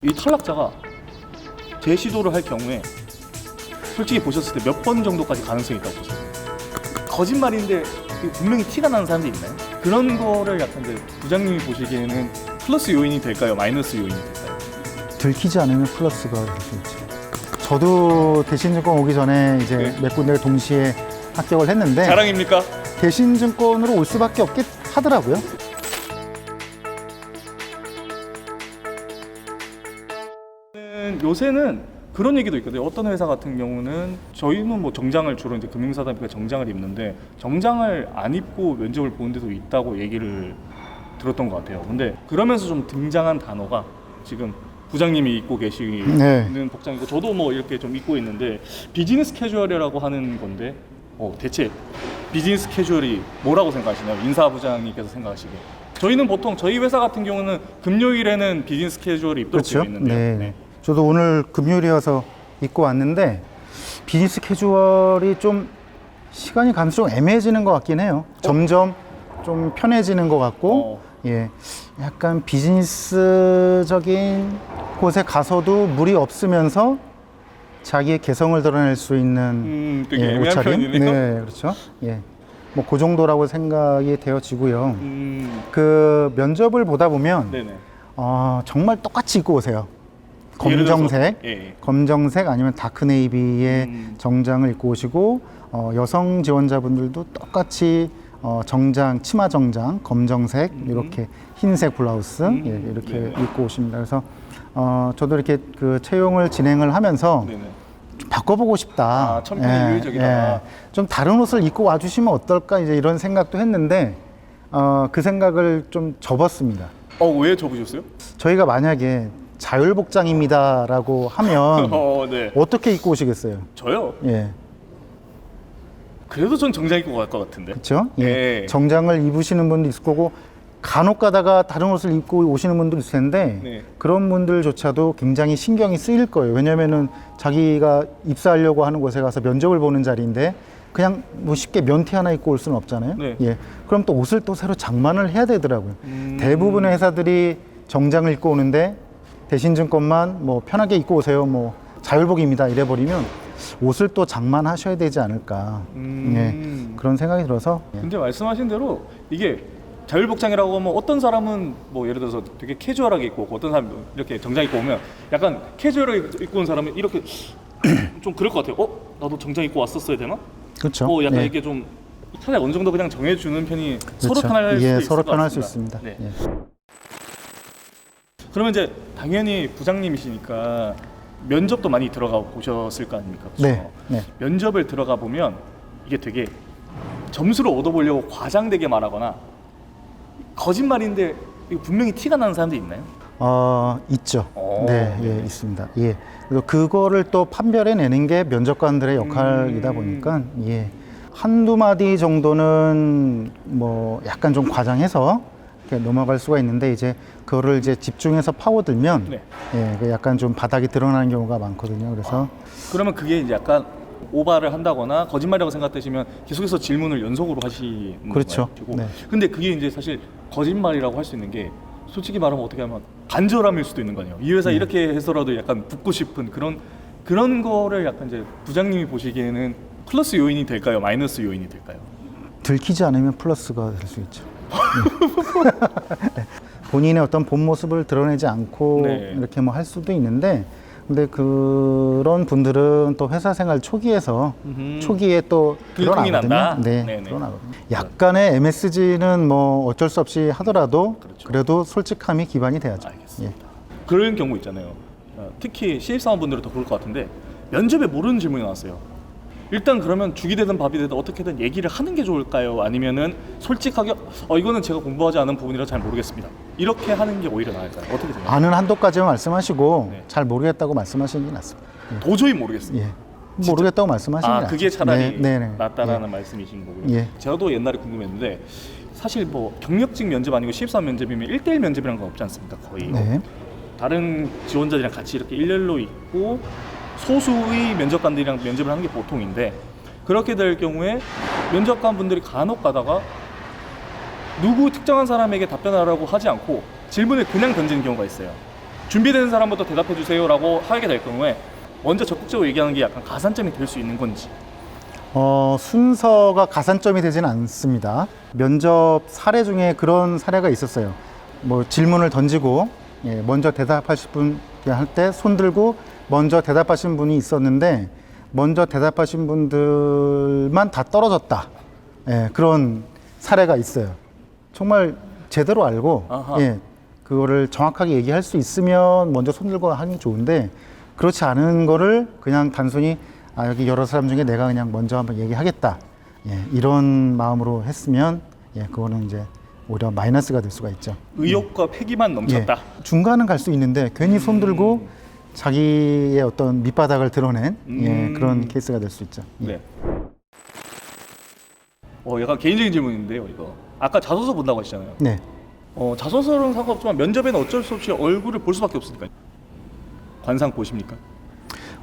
이 탈락자가 재시도를 할 경우에 솔직히 보셨을 때 몇 번 정도까지 가능성이 있다고 보세요? 거짓말인데 분명히 티가 나는 사람들이 있나요? 그런 거를 약간 이제 부장님이 보시기에는 플러스 요인이 될까요? 마이너스 요인이 될까요? 들키지 않으면 플러스가 될 수 있죠. 저도 대신증권 오기 전에 이제 네. 몇 군데 동시에 합격을 했는데 자랑입니까? 대신증권으로 올 수밖에 없게 하더라고요. 요새는 그런 얘기도 있거든요. 어떤 회사 같은 경우는 저희는 뭐 정장을 주로 이제 금융사다니까 정장을 입는데 정장을 안 입고 면접을 보는 데도 있다고 얘기를 들었던 것 같아요. 근데 그러면서 좀 등장한 단어가 지금 부장님이 입고 계시는 네. 복장이고 저도 뭐 이렇게 좀 입고 있는데 비즈니스 캐주얼이라고 하는 건데 대체 비즈니스 캐주얼이 뭐라고 생각하시나요? 인사부장님께서 생각하시기에. 저희는 보통 저희 회사 같은 경우는 금요일에는 비즈니스 캐주얼이 입도록 되어 있는데요. 네. 저도 오늘 금요일이어서 입고 왔는데 비즈니스 캐주얼이 좀 시간이 갈수록 애매해지는 것 같긴 해요. 점점 좀 편해지는 것 같고 예, 약간 비즈니스적인 곳에 가서도 무리 없으면서 자기의 개성을 드러낼 수 있는 되게 애매한 옷차림. 편이네요. 네, 그렇죠. 예, 뭐 그 정도라고 생각이 되어지고요. 그 면접을 보다 보면 네네. 정말 똑같이 입고 오세요. 예를 들어서, 검정색, 예. 검정색 아니면 다크네이비의 정장을 입고 오시고 여성 지원자분들도 똑같이 정장, 치마 정장, 검정색 이렇게 흰색 블라우스 이렇게 네네. 입고 오십니다. 그래서 저도 이렇게 그 채용을 진행을 하면서 네네. 좀 바꿔보고 싶다. 천편의 유의적이다. 좀 다른 옷을 입고 와주시면 어떨까 이제 이런 생각도 했는데 그 생각을 좀 접었습니다. 왜 접으셨어요? 저희가 만약에 자율복장입니다라고 하면 네. 어떻게 입고 오시겠어요? 저요? 예, 그래도 전 정장 입고 갈 것 같은데. 그렇죠. 예. 네. 정장을 입으시는 분도 있을 거고 간혹 가다가 다른 옷을 입고 오시는 분도 있을 텐데 네. 그런 분들조차도 굉장히 신경이 쓰일 거예요. 왜냐면은 자기가 입사하려고 하는 곳에 가서 면접을 보는 자리인데 그냥 뭐 쉽게 면티 하나 입고 올 수는 없잖아요. 네. 예. 그럼 또 옷을 또 새로 장만을 해야 되더라고요. 대부분의 회사들이 정장을 입고 오는데 대신증권만 뭐 편하게 입고 오세요. 뭐 자율복입니다. 이래버리면 옷을 또 장만하셔야 되지 않을까. 예. 그런 생각이 들어서 근데 말씀하신 대로 이게 자율복장이라고 하면 어떤 사람은 뭐 예를 들어서 되게 캐주얼하게 입고 오고 어떤 사람은 이렇게 정장 입고 오면 약간 캐주얼하게 입고 온 사람은 이렇게 좀 그럴 것 같아요. 나도 정장 입고 왔었어야 되나? 그렇죠. 약간 예. 이게 좀 차라리 어느 정도 그냥 정해주는 편이 서로 그렇죠. 편할 수도 예, 있을 서로 것 편할 수 같습니다. 있습니다. 네. 예. 그러면 이제 당연히 부장님이시니까 면접도 많이 들어가 보셨을 거 아닙니까? 그렇죠? 네, 네. 면접을 들어가 보면 이게 되게 점수를 얻어보려고 과장되게 말하거나 거짓말인데 이거 분명히 티가 나는 사람들이 있나요? 있죠. 오, 네, 네. 예, 있습니다. 예. 그리고 그거를 또 판별해내는 게 면접관들의 역할이다 보니까 예. 한두 마디 정도는 뭐 약간 좀 과장해서 이렇게 넘어갈 수가 있는데 이제 그거를 이제 집중해서 파고들면 네. 예, 그 약간 좀 바닥이 드러나는 경우가 많거든요. 그래서 그러면 그게 이제 약간 오바를 한다거나 거짓말이라고 생각되시면 계속해서 질문을 연속으로 하시는 그렇죠. 거고. 네. 근데 그게 이제 사실 거짓말이라고 할 수 있는 게 솔직히 말하면 어떻게 하면 간절함일 수도 있는 거 아니에요. 이 회사 이렇게 해서라도 약간 붙고 싶은 그런 거를 약간 이제 부장님이 보시기에는 플러스 요인이 될까요? 마이너스 요인이 될까요? 들키지 않으면 플러스가 될 수 있죠. 네. 본인의 어떤 본 모습을 드러내지 않고 네. 이렇게 뭐 할 수도 있는데 근데 그런 분들은 또 회사 생활 초기에서 초기에 또 들통이 드러나거든요. 난다? 네, 네네. 드러나거든요. 약간의 MSG는 뭐 어쩔 수 없이 하더라도 그렇죠. 그래도 솔직함이 기반이 돼야죠. 알겠습니다. 그런 경우 있잖아요. 특히 신입사원분들은 더 그럴 것 같은데 면접에 모르는 질문이 나왔어요. 일단 그러면 죽이 되든 밥이 되든 어떻게든 얘기를 하는 게 좋을까요? 아니면은 솔직하게 이거는 제가 공부하지 않은 부분이라 잘 모르겠습니다. 이렇게 하는 게 오히려 나을까요? 어떻게 생각하세요? 아는 한도까지만 말씀하시고 네. 잘 모르겠다고 말씀하시는 게 낫습니다. 도저히 모르겠습니다. 예. 모르겠다고 말씀하시는 게 낫죠. 그게 차라리 네, 네. 낫다라는 예. 말씀이신 거고요. 예. 저도 옛날에 궁금했는데 사실 뭐 경력직 면접 아니고 신입사원 면접이면 1대1 면접이라는 건 없지 않습니까? 거의 네. 다른 지원자들이랑 같이 이렇게 일렬로 있고 소수의 면접관들이랑 면접을 하는 게 보통인데 그렇게 될 경우에 면접관 분들이 간혹 가다가 누구 특정한 사람에게 답변하라고 하지 않고 질문을 그냥 던지는 경우가 있어요. 준비되는 사람부터 대답해 주세요라고 하게 될 경우에 먼저 적극적으로 얘기하는 게 약간 가산점이 될 수 있는 건지. 순서가 가산점이 되지는 않습니다. 면접 사례 중에 그런 사례가 있었어요. 뭐 질문을 던지고 먼저 대답하실 분 할 때 손 들고 먼저 대답하신 분이 있었는데 먼저 대답하신 분들만 다 떨어졌다. 그런 사례가 있어요. 정말 제대로 알고 그거를 정확하게 얘기할 수 있으면 먼저 손 들고 하는 게 좋은데 그렇지 않은 거를 그냥 단순히 여기 여러 사람 중에 내가 그냥 먼저 한번 얘기하겠다. 이런 마음으로 했으면 그거는 이제 오히려 마이너스가 될 수가 있죠. 의욕과 패기만 넘쳤다. 중간은 갈 수 있는데 괜히 손 들고 자기의 어떤 밑바닥을 드러낸 그런 케이스가 될 수 있죠. 네. 약간 개인적인 질문인데요, 이거. 아까 자소서 본다고 하시잖아요. 네. 자소서는 상관없지만 면접에는 어쩔 수 없이 얼굴을 볼 수밖에 없으니까. 관상 보십니까?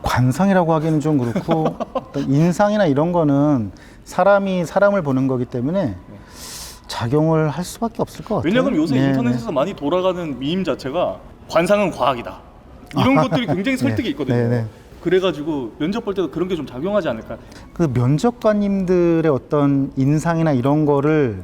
관상이라고 하기는 좀 그렇고 어떤 인상이나 이런 거는 사람이 사람을 보는 거기 때문에 작용을 할 수밖에 없을 것 같아요. 왜냐하면 요새 인터넷에서 많이 돌아가는 밈 자체가 관상은 과학이다. 이런 것들이 굉장히 설득이 있거든요. 그래가지고 면접 볼 때도 그런 게 좀 작용하지 않을까. 그 면접관님들의 어떤 인상이나 이런 거를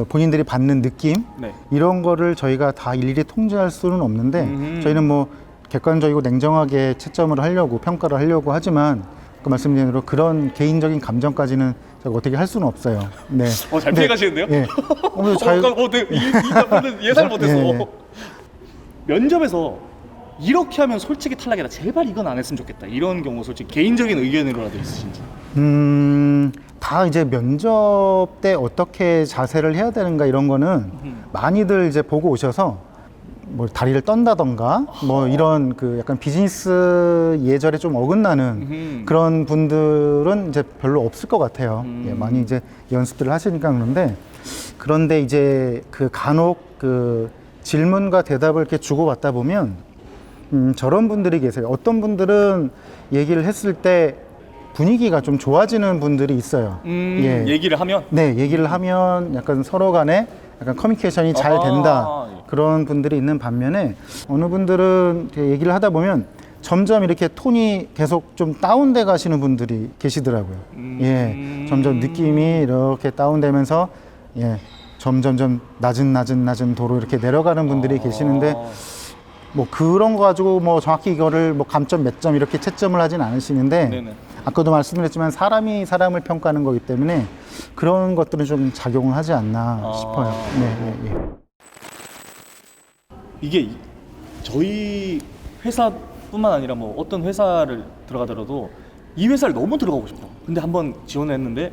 본인들이 받는 느낌 이런 거를 저희가 다 일일이 통제할 수는 없는데 저희는 뭐 객관적이고 냉정하게 채점을 하려고 평가를 하려고 하지만 그 말씀드린 대로 그런 개인적인 감정까지는 제가 어떻게 할 수는 없어요. 네. 잘 피해가시는데요? 이 답변은 예상 못했어. 면접에서 이렇게 하면 솔직히 탈락이다. 제발 이건 안 했으면 좋겠다. 이런 경우 솔직히 개인적인 의견으로라도 있으신지. 다 이제 면접 때 어떻게 자세를 해야 되는가 이런 거는 많이들 이제 보고 오셔서 뭐 다리를 떤다던가 뭐 이런 그 약간 비즈니스 예절에 좀 어긋나는 그런 분들은 이제 별로 없을 것 같아요. 많이 이제 연습들을 하시니까 그런데 이제 그 간혹 그 질문과 대답을 이렇게 주고받다 보면 저런 분들이 계세요. 어떤 분들은 얘기를 했을 때 분위기가 좀 좋아지는 분들이 있어요. 얘기를 하면? 네, 얘기를 하면 약간 서로 간에 약간 커뮤니케이션이 잘 된다. 그런 분들이 있는 반면에 어느 분들은 얘기를 하다 보면 점점 이렇게 톤이 계속 좀 다운돼 가시는 분들이 계시더라고요. 점점 느낌이 이렇게 다운되면서 점점점 낮은 도로 이렇게 내려가는 분들이 계시는데 뭐 그런 거 가지고 뭐 정확히 이거를 뭐 감점 몇 점 이렇게 채점을 하진 않으시는데 아까도 말씀드렸지만 사람이 사람을 평가하는 거기 때문에 그런 것들은 좀 작용을 하지 않나 싶어요. 이게 저희 회사뿐만 아니라 뭐 어떤 회사를 들어가더라도 이 회사를 너무 들어가고 싶어. 근데 한번 지원을 했는데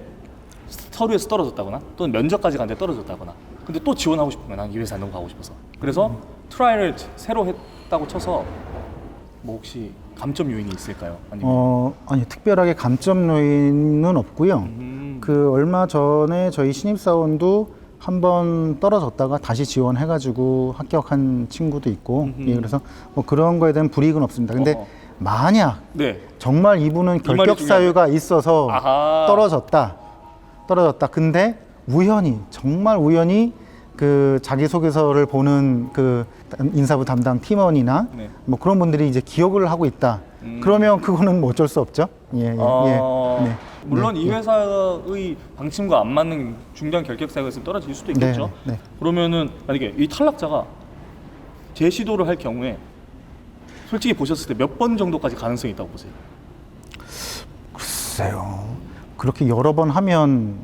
서류에서 떨어졌다거나 또는 면접까지 갔는데 떨어졌다거나 근데 또 지원하고 싶으면 난 이 회사 너무 가고 싶어서 그래서 트라이를 새로 했다고 쳐서 뭐 혹시 감점 요인이 있을까요? 아니면 아니 특별하게 감점 요인은 없고요. 그 얼마 전에 저희 신입사원도 한번 떨어졌다가 다시 지원해가지고 합격한 친구도 있고 그래서 뭐 그런 거에 대한 불이익은 없습니다. 근데 만약 정말 이분은 결격 사유가 있어서 떨어졌다. 근데 정말 우연히 그 자기소개서를 보는 그 인사부 담당 팀원이나 뭐 그런 분들이 이제 기억을 하고 있다. 그러면 그거는 뭐 어쩔 수 없죠. 물론 이 회사의 방침과 안 맞는 중대한 결격 사유가 있으면 떨어질 수도 있겠죠. 그러면은 만약에 이 탈락자가 재시도를 할 경우에 솔직히 보셨을 때 몇 번 정도까지 가능성이 있다고 보세요? 글쎄요. 그렇게 여러 번 하면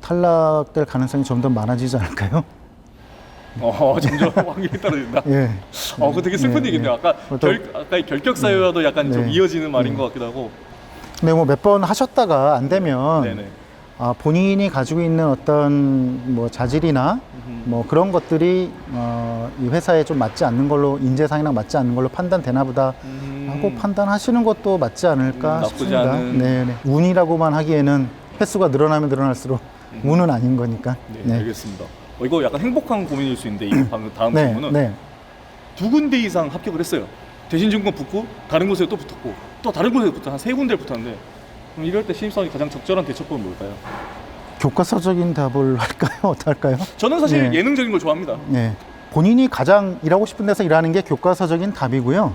탈락될 가능성이 좀 더 많아지지 않을까요? 점점 확률이 떨어진다. 그거 되게 슬픈 얘기인데요. 아까 이 결격 사유와도 약간 좀 이어지는 말인 것 같기도 하고. 근데 뭐 몇 번 하셨다가 안 되면 본인이 가지고 있는 어떤 뭐 자질이나 뭐 그런 것들이 이 회사에 좀 맞지 않는 걸로 인재상이랑 맞지 않는 걸로 판단되나 보다 하고 판단하시는 것도 맞지 않을까 싶습니다. 운이라고만 하기에는 횟수가 늘어나면 늘어날수록 운은 아닌 거니까. 알겠습니다. 이거 약간 행복한 고민일 수 있는데 이 다음 질문은 두 군데 이상 합격을 했어요. 대신증권 붙고 다른 곳에 또 붙었고 또 다른 곳에 붙어 한 세 군데를 붙었는데 그럼 이럴 때 신입사원이 가장 적절한 대처법은 뭘까요? 교과서적인 답을 할까요? 어떨까요? 저는 사실 예능적인 걸 좋아합니다. 본인이 가장 일하고 싶은 데서 일하는 게 교과서적인 답이고요.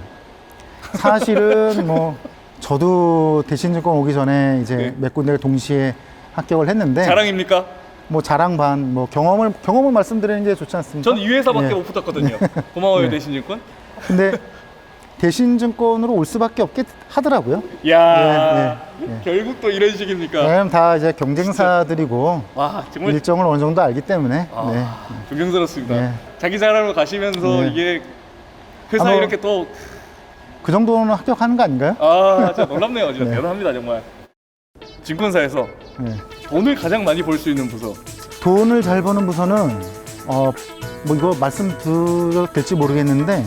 사실은 뭐 저도 대신증권 오기 전에 이제 네. 몇 군데를 동시에 합격을 했는데 자랑입니까? 뭐 자랑 반, 뭐 경험을 말씀드리는 게 좋지 않습니까? 저는 이 회사밖에 예. 못 붙었거든요. 고마워요 네. 대신증권. 근데 대신증권으로 올 수밖에 없게 하더라고요. 야 예. 결국 또 이런 식입니까? 왜냐면 다 이제 경쟁사들이고 와 정말 일정을 어느 정도 알기 때문에. 아, 네. 존경스럽습니다. 네. 자기 자랑으로 가시면서 네. 이게 회사 뭐- 이렇게 또 그 정도는 합격하는 거 아닌가요? 진짜 놀랍네요. 진짜 네. 대단합니다 정말. 증권사에서 네. 돈을 가장 많이 벌 수 있는 부서. 돈을 잘 버는 부서는 뭐 이거 말씀드려도 될지 모르겠는데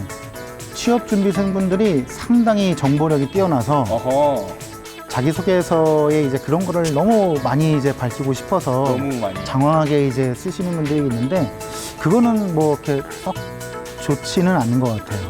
취업준비생분들이 상당히 정보력이 뛰어나서 어허 자기소개서에 이제 그런 거를 너무 많이 이제 밝히고 싶어서 너무 많이. 장황하게 이제 쓰시는 분들이 있는데 그거는 뭐 이렇게 썩 좋지는 않는 것 같아요.